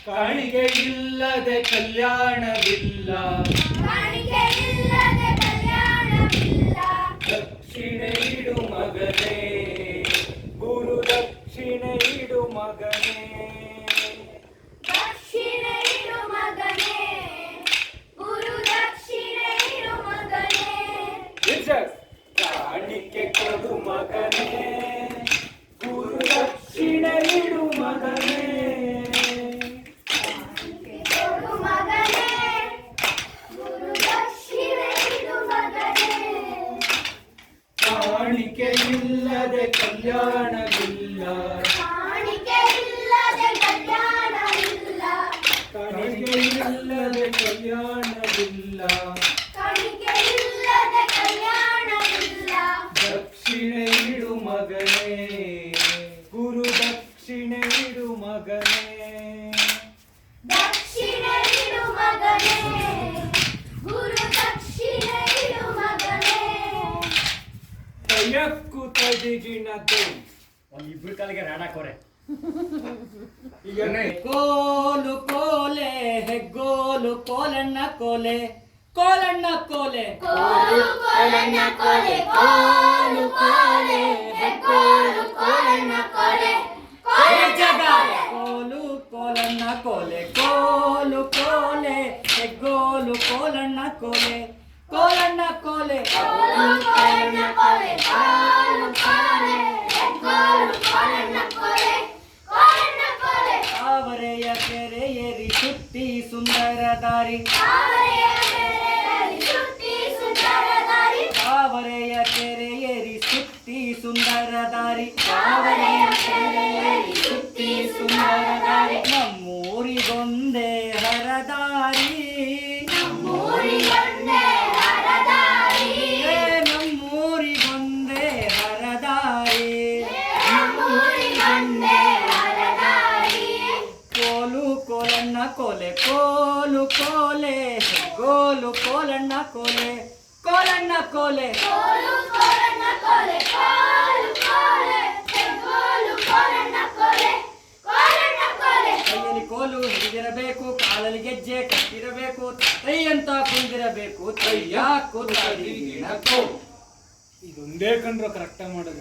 ಕಾಣಿಕೆ ಇಲ್ಲದೆ ಕಲ್ಯಾಣವಿಲ್ಲ, ಕಾಣಿಕೆ ಇಲ್ಲದೆ ಕಲ್ಯಾಣವಿಲ್ಲ. ದಕ್ಷಿಣೆ ಇಡು ಮಗನೇ, ಗುರು ದಕ್ಷಿಣೆ ಇಡು ಮಗನೇ, ದಕ್ಷಿಣೆ ಇಡು ಮಗನೇ, ಗುರು ದಕ್ಷಿಣೆ ಇಡು ಮಗನೇ. ಕಾಣಿಕೆ ಕೊಡು ಮಗನೇ, ಗುರು ದಕ್ಷಿಣೆ ಇಡು ಮಗನೇ, ಕೊಡು ಮಗನೇ, ಗುರು ದಕ್ಷಿಣೆ ಇಡು ಮಗನೇ. ಕಾಣಿಕೆ ಇಲ್ಲದೆ ಕಲ್ಯಾಣವಿಲ್ಲ, ಕಾಣಿಕೆ ಇಲ್ಲದೆ ಕಲ್ಯಾಣವಿಲ್ಲ, ಕಾಣಿಕೆ ಇಲ್ಲದೆ ಕಲ್ಯಾಣವಿಲ್ಲ, ಕಾಣಿಕೆ ಇಲ್ಲದೆ ಕಲ್ಯಾಣವಿಲ್ಲ. ದಕ್ಷಿಣೆ ಇಡು ಮಗನೇ, ಗುರು ದಕ್ಷಿಣೆ ಇಡು ಮಗನೇ, ದಕ್ಷಿಣೆ ಇಡು ಮಗನೇ, ಗುರು ದಕ್ಷಿಣೆ ಇಡು ಮಗನೇ. ಕೈಯಕ್ಕೂ ತದಿಗಿನದು ಇಬ್ರು ಕಾಲಿಗೆ ರಾಡಾಕೋರೆ. ಈಗ ಕೋಲು ಕೋಲೆ ಹೆಗ್ಗೋಲು ಕೋಲಣ್ಣ ಕೋಲೆ, ಕೋಲಣ್ಣ ಕೋಲೆ, ಕೋಲು ಕೋಲಣ್ಣ ಕೋಲೆ, ಕೋಲು ಕೋಲೆ, ಹೆಗ್ಗೋಲು ಕೋಲಣ್ಣ ಕೋಲೆ, ಕೋಲಣ್ಣ ಕೋಲೆ. ಕೋಲು ಕೋಲಣ್ಣ ಕೋಲೆ, ಕೋಲು ಕೋಲೆ ಹೆಗ್ಗೋಲು ಕೋಲಣ್ಣ ಕೋಲೆ, ಕೋಲಣ್ಣ ಕೋಲೆ, ಕೋಲು ಕೋಲಣ್ಣ ಕೋಲೆ, ಕೋಲು ಕೋಲೆ, ಹೆಗ್ಗೋಲು ಕೋಲಣ್ಣ ಕೋಲೆ, ಕೋಲಣ್ಣ ಕೋಲೆ. ತಾವರೆಯ ಕೆರೆ ಏರಿ ಸುತ್ತಿ ಸುಂದರ ದಾರಿ, ತಾವರೆಯ ಕೆರೆಯಲ್ಲಿ ಸುತ್ತಿ ಸುಂದರ ದಾರಿ, ತಾವರೆಯ ಕೆರೆ ಏರಿ ಸುತ್ತಿ ಸುಂದರ ದಾರಿ, ತಾವರೆಯ ಕೆರೆಯಲ್ಲಿ ಸುತ್ತಿ ಸುಂದರ ದಾರಿ. ನಮ್ಮೂರಿಗೊಂದೇ ಹರದಾರಿ, ನಮ್ಮೂರಿಗೊಂದೇ ಹರದಾರಿ, ನಮ್ಮೂರಿಗೊಂದೇ ಹರದಾರಿ. ನಮ್ಮೂರಿಗೊಂದೇ ಹರದಾರಿ. ಕೋಲು ಕೋಲಣ್ಣ ಕೋಲೆ, ಕೋಲು ಕೋಲೆ ಗೋಲು ಕೋಲಣ್ಣ ಕೋಲೆ, ಕೋಲಣ್ಣ ಕೋಲೆ. ಕೋಲು ಕೋಲಣ್ಣ ಕೋಲೆ, ಕೋಲು ಕೋಲೆ, ಹೆಗ್ಗೋಲು ಕೋಲಣ್ಣ ಕೋಲೆ, ಕೋಲಣ್ಣ ಕೋಲೆ. ಕೈಯಲ್ಲಿ ಕೋಲು ಹಿಡಿದಿರಬೇಕು, ಕಾಲಲ್ಲಿ ಗೆಜ್ಜೆ ಕಟ್ಟಿರಬೇಕು, ತೈ ಅಂತ ಕುಂದಿರಬೇಕು, ತಯ್ಯ ಕೂತದಿಗಿಣಕ್ಕೋ. ಇದೊಂದೇ ಕಂಡ್ರು ಕರೆಕ್ಟಾಗಿ ಮಾಡೋದು.